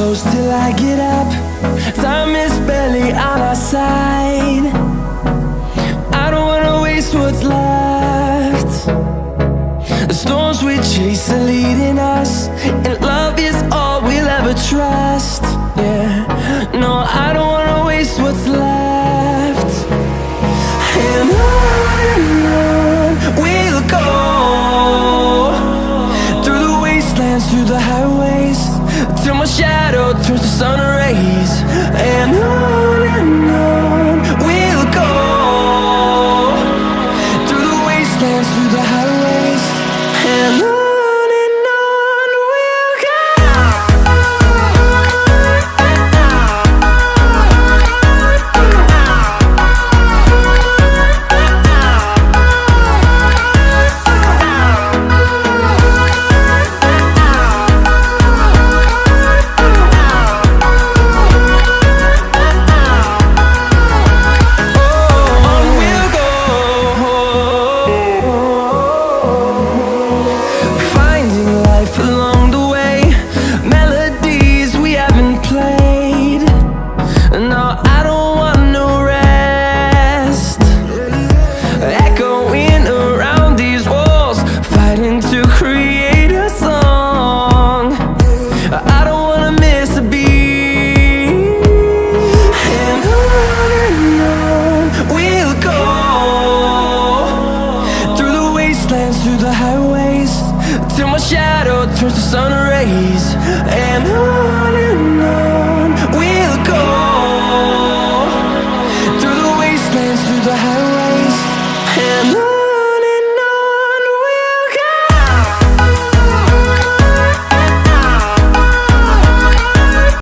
close till I get up. Time is barely on our side. I don't wanna waste what's left. The storms we chase are leading us, and love is all we'll ever trust. Yeah, no, I don't wanna waste what's left. And on we'll go, through the wastelands, through the highways, till my shadow turns to sun